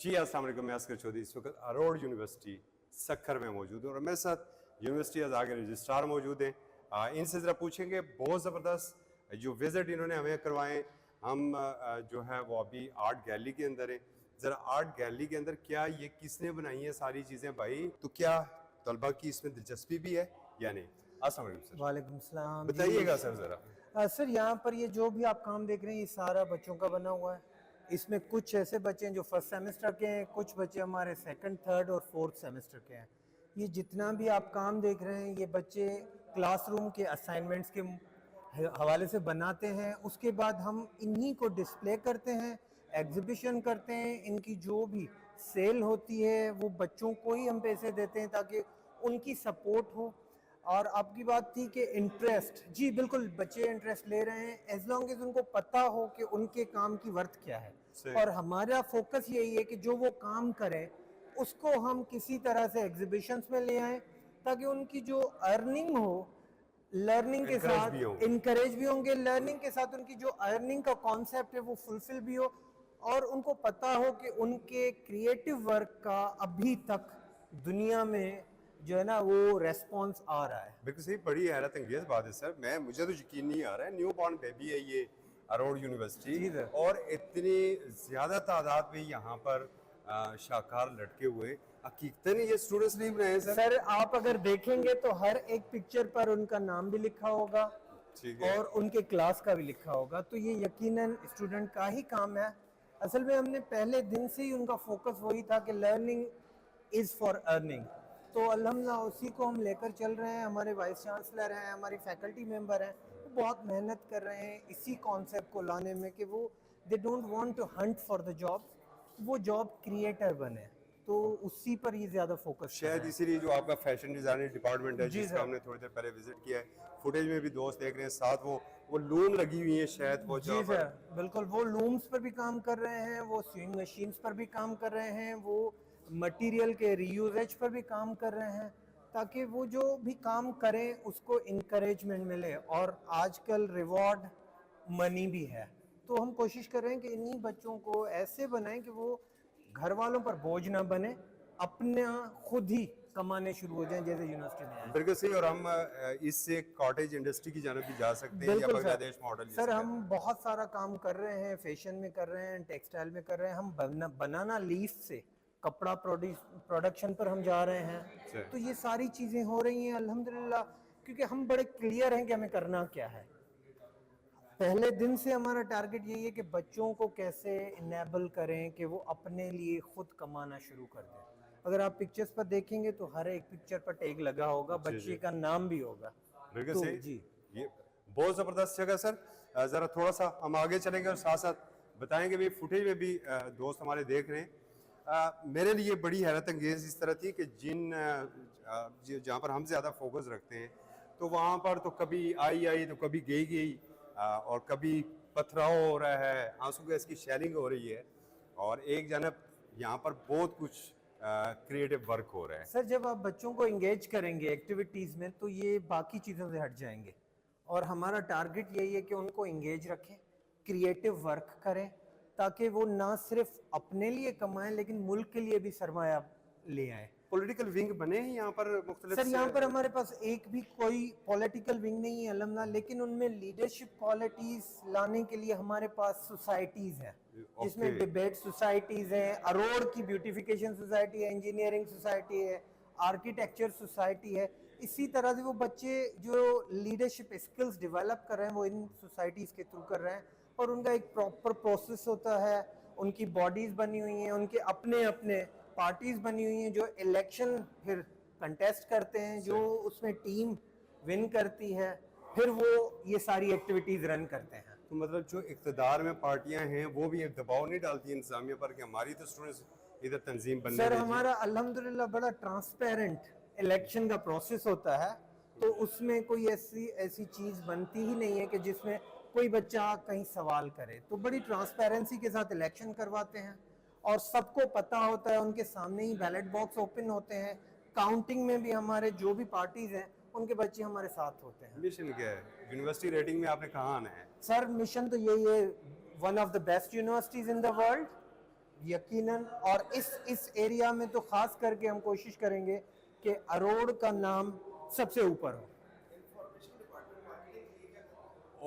جی السلام علیکم، میں اسکر چودھری اس وقت اروڑ یونیورسٹی سکھر میں موجود ہوں اور میرے ساتھ یونیورسٹی اعضاء کے رجسٹرار موجود ہیں. ان سے ذرا پوچھیں گے بہت زبردست جو وزٹ انہوں نے ہمیں کروائے. ہم جو ہے وہ ابھی آرٹ گیلری کے اندر ہیں. ذرا آرٹ گیلری کے اندر کیا یہ کس نے بنائی ہیں ساری چیزیں بھائی؟ تو کیا طلبہ کی اس میں دلچسپی بھی ہے یا نہیں؟ السلام علیکم سر. وعلیکم السلام. بتائیے گا سر ذرا. سر یہاں پر یہ جو بھی آپ کام دیکھ رہے ہیں یہ سارا بچوں کا بنا ہوا ہے. اس میں کچھ ایسے بچے ہیں جو فرسٹ سیمسٹر کے ہیں, کچھ بچے ہمارے سیکنڈ, تھرڈ اور فورتھ سیمسٹر کے ہیں. یہ جتنا بھی آپ کام دیکھ رہے ہیں یہ بچے کلاس روم کے اسائنمنٹس کے حوالے سے بناتے ہیں. اس کے بعد ہم انہی کو ڈسپلے کرتے ہیں, ایگزیبیشن کرتے ہیں. ان کی جو بھی سیل ہوتی ہے وہ بچوں کو ہی ہم پیسے دیتے ہیں تاکہ ان کی سپورٹ ہو. اور آپ کی بات تھی کہ انٹرسٹ, جی بالکل بچے انٹرسٹ لے رہے ہیں ایز لانگ ایز ان کو پتہ ہو کہ ان کے کام کی ورتھ کیا ہے. اور ہمارا فوکس یہی ہے کہ جو وہ کام کرے اس کو ہم کسی طرح سے ایگزیبیشنز میں لے آئیں تاکہ ان کی جو ارننگ ہو لرننگ کے ساتھ انکریج بھی ہوں گے, لرننگ کے ساتھ ان کی جو ارننگ کا کانسیپٹ ہے وہ فلفل بھی ہو, اور ان کو پتہ ہو کہ ان کے کریٹو ورک کا ابھی تک دنیا میں جو ہے نا وہ ریسپانس آ رہا ہے. بالکل صحیح, بڑی حیرت انگیز بات ہے سر. مجھے تو یقین نہیں آ رہا ہے, نیو بورن بیبی ہے یہ اروڑ یونیورسٹی اور اتنی زیادہ تعداد میں یہاں پر شاہکار لٹکے ہوئے. حقیقتاً یہ اسٹوڈنٹس نہیں بنائے سر؟ سر آپ اگر دیکھیں گے تو ہر ایک پکچر پر ان کا نام بھی لکھا ہوگا اور ان کے کلاس کا بھی لکھا ہوگا, تو یہ یقیناً اسٹوڈنٹ کا ہی کام ہے. اصل میں ہم نے پہلے دن سے ہی ان کا فوکس وہی تھا کہ لرننگ از فار ارننگ, تو الحمدللہ اسی کو ہم لے کر چل رہے ہیں. ہمارے وائس چانسلر ہیں, ہماری فیکلٹی ممبر ہیں, وہ بہت محنت کر رہے ہیں اسی کانسیپٹ کو لانے میں کہ وہ they don't want to hunt for the job, وہ جاب کریٹر بنے. تو اسی پر یہ زیادہ فوکس شاید اسی لیے جو آپ کا فیشن ڈیزائننگ ڈپارٹمنٹ ہے جس کا ہم نے تھوڑی دیر پہلے وزٹ کیا ہے, فوٹیج میں بھی دوست دیکھ رہے ہیں ساتھ وہ لوم لگی ہوئی ہیں شاید وہ. جی سر بالکل, وہ لومز پر بھی کام کر رہے ہیں, وہ سوئنگ مشینز پر بھی کام کر رہے ہیں, وہ مٹیریل کے ری یوزیج پر بھی کام کر رہے ہیں تاکہ وہ جو بھی کام کریں اس کو انکریجمنٹ ملے. اور آج کل ریوارڈ منی بھی ہے, تو ہم کوشش کر رہے ہیں کہ انہی بچوں کو ایسے بنائیں کہ وہ گھر والوں پر بوجھ نہ بنے, اپنا خود ہی کمانے شروع ہو جائیں جیسے یونیورسٹی میں. بالکل صحیح, اور ہم اس سے کاٹیج انڈسٹری کی جانب بھی جا سکتے ہیں یا بنگلہ دیش ماڈل. سر ہم بہت سارا کام کر رہے ہیں, فیشن میں کر رہے ہیں, ٹیکسٹائل میں کر رہے ہیں, ہم بنانا لیف سے کپڑا پروڈکشن پر ہم جا رہے ہیں. تو یہ ساری چیزیں ہو رہی ہیں الحمدللہ, کیونکہ ہم بڑے کلیئر ہیں کہ ہمیں کرنا کیا ہے. پہلے دن سے ہمارا ٹارگٹ یہی ہے کہ بچوں کو کیسے انیبل کریں کہ وہ اپنے لیے خود کمانا شروع کر دیں. اگر آپ پکچرز پر دیکھیں گے تو ہر ایک پکچر پر ٹیگ لگا ہوگا, بچے کا نام بھی ہوگا. بالکل صحیح, جی یہ بہت زبردست جگہ سر. ذرا تھوڑا سا ہم آگے چلیں گے اور ساتھ ساتھ بتائیں گے بھی فوٹیج میں بھی دوست ہمارے دیکھ رہے ہیں. میرے لیے بڑی حیرت انگیز اس طرح تھی کہ جہاں پر ہم زیادہ فوکس رکھتے ہیں تو وہاں پر تو کبھی آئی تو کبھی گئی اور کبھی پتھراؤ ہو رہا ہے, آنسو گیس کی شیلنگ ہو رہی ہے, اور ایک جانب یہاں پر بہت کچھ کریٹو ورک ہو رہا ہے. سر جب آپ بچوں کو انگیج کریں گے ایکٹیویٹیز میں تو یہ باقی چیزوں سے ہٹ جائیں گے, اور ہمارا ٹارگٹ یہی ہے کہ ان کو انگیج رکھیں, کریٹو ورک کریں تاکہ وہ نہ صرف اپنے لیے کمائیں لیکن ملک کے لیے بھی سرمایہ لے آئیں. پولیٹیکل ونگ بنے ہیں یہاں پر مختلف؟ سر یہاں پر ہمارے پاس ایک بھی کوئی پولیٹیکل ونگ نہیں ہے الحمدللہ, لیکن ان میں لیڈرشپ کوالٹیز لانے کے لیے ہمارے پاس سوسائٹیز ہیں جس میں ڈیبیٹ سوسائٹیز ہیں, اروڑ کی بیوٹیفیکیشن سوسائٹی ہے, انجینئرنگ سوسائٹی ہے, آرکیٹیکچر سوسائٹی ہے. اسی طرح سے وہ بچے جو لیڈرشپ اسکلز ڈیولپ کر رہے ہیں وہ ان سوسائٹیز کے تھرو کر رہے ہیں, اور ان کا ایک پراپر پروسیس ہوتا ہے. ان کی باڈیز بنی ہوئی ہیں, ان کے اپنے پارٹیز بنی ہوئی ہیں جو الیکشن پھر کنٹیسٹ کرتے ہیں, جو اس میں ٹیم ون کرتی ہے, پھر وہ یہ ساری ایکٹیویٹیز رن کرتے ہیں. تو مطلب جو اقتدار میں پارٹیاں ہیں وہ بھی ایک دباؤ نہیں ڈالتی انتظامیہ پر کہ ہماری تو اسٹوڈنٹس ادھر تنظیم بننے سر ہمارا الحمدللہ بڑا ٹرانسپیرنٹ الیکشن کا پروسیس ہوتا ہے, تو اس میں کوئی ایسی چیز بنتی ہی نہیں ہے کہ جس میں کوئی بچہ کہیں سوال کرے. تو بڑی ٹرانسپیرنسی کے ساتھ الیکشن کرواتے ہیں اور سب کو پتہ ہوتا ہے, ان کے سامنے ہی بیلٹ باکس اوپن ہوتے ہیں. کاؤنٹنگ میں بھی ہمارے جو بھی پارٹیز ہیں ان کے بچے ہمارے ساتھ ہوتے ہیں. مشن کیا ہے یونیورسٹی ریٹنگ میں آپ نے کہاں آنا ہے؟ سر مشن تو یہی ہے, one of the best universities in the world, یقیناً اور اس ایریا میں تو خاص کر کے ہم کوشش کریں گے کہ اروڑ کا نام سب سے اوپر ہو.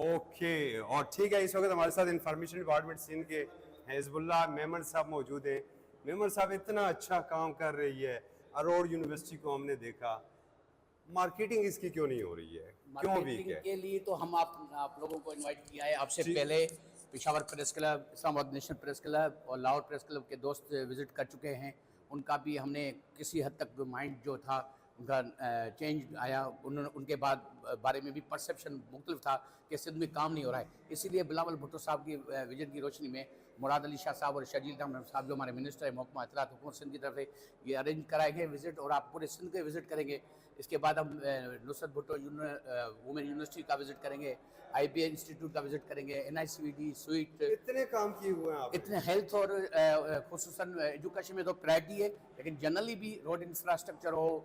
اوکے. اور ٹھیک ہے, اس وقت ہمارے ساتھ انفارمیشن ڈپارٹمنٹ سندھ کے حزب اللہ میمن صاحب موجود ہیں. میمن صاحب اتنا اچھا کام کر رہی ہے, اروڑ یونیورسٹی کو ہم نے دیکھا, مارکیٹنگ اس کی کیوں نہیں ہو رہی ہے, کیوں ویک مارکیٹنگ ہے؟ کے لیے تو ہم آپ لوگوں کو انوائٹ کیا ہے. آپ سے پہلے پشاور پریس کلب, اسلام آباد نیشنل پریس کلب اور لاہور پریس کلب کے دوست وزٹ کر چکے ہیں. ان کا بھی ہم نے کسی حد تک مائنڈ جو تھا ان کا چینج آیا. ان کے بارے میں بھی پرسیپشن مختلف تھا کہ سندھ میں کام نہیں ہو رہا ہے. اسی لیے بلاول بھٹو صاحب کی ویژن کی روشنی میں مراد علی شاہ صاحب اور شرجیل رحمان صاحب جو ہمارے منسٹر ہیں محکمہ اطلاعات حکومت سندھ کی طرف سے, یہ ارینج کرائے گئے وزٹ, اور آپ پورے سندھ کے وزٹ کریں گے. اس کے بعد ہم نصرت بھٹو وومن یونیورسٹی کا وزٹ کریں گے, آئی بی اے انسٹیٹیوٹ کا وزٹ کریں گے, این آئی سی وی ڈی سویٹ, اتنے کام کیے ہوئے ہیں آپ نے. اتنے ہیلتھ اور خصوصاً ایجوکیشن میں تو پرائرٹی ہے, لیکن جنرلی بھی روڈ انفراسٹرکچر ہو,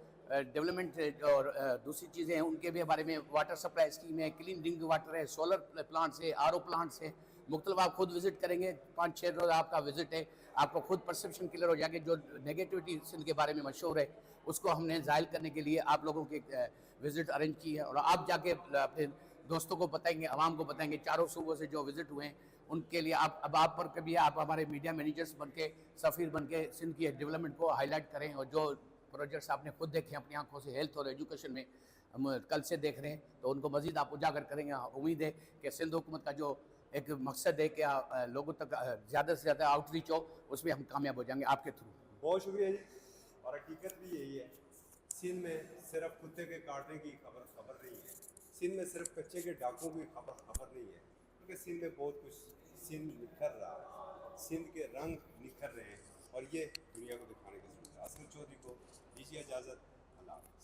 ڈیولپمنٹ اور دوسری چیزیں ہیں ان کے بھی بارے میں, واٹر سپلائی اسکیم ہے, کلین ڈرنکنگ واٹر ہے, سولر پلانٹس ہے, آر او پلانٹس ہیں, مختلف. آپ خود وزٹ کریں گے, 5-6 روز آپ کا وزٹ ہے, آپ کو خود پرسیپشن کلیئر ہو جائے گا. جو نیگیٹیوٹی سندھ کے بارے میں مشہور ہے اس کو ہم نے زائل کرنے کے لیے آپ لوگوں کے وزٹ ارینج کی ہے, اور آپ جا کے اپنے دوستوں کو بتائیں گے, عوام کو بتائیں گے. چاروں صوبوں سے جو وزٹ ہوئے ہیں ان کے لیے آپ پر کبھی آپ ہمارے میڈیا مینیجرز بن کے, سفیر بن کے سندھ کی ڈیولپمنٹ کو ہائی لائٹ کریں, اور جو پروجیکٹس آپ نے خود دیکھے اپنی آنکھوں سے ہیلتھ اور ایجوکیشن میں ہم کل سے دیکھ رہے ہیں, تو ان کو مزید آپ اجاگر کریں گے. امید ہے کہ سندھ حکومت کا جو ایک مقصد ہے کہ لوگوں تک زیادہ سے زیادہ آؤٹ ریچ ہو, اس میں ہم کامیاب ہو جائیں گے آپ کے تھرو. بہت شکریہ جی. اور حقیقت بھی یہی ہے, سندھ میں صرف کتے کے کاٹنے کی خبر نہیں ہے, سندھ میں صرف کچے کے ڈاکوں کی خبر نہیں ہے, کیونکہ سندھ میں بہت کچھ سندھ نکھر رہا ہے, سندھ کے رنگ نکھر رہے ہیں, اور یہ دنیا کو دکھانے کی ضرورت ہے. اصغر چودھری کو دیجیے اجازت. اللہ حافظ.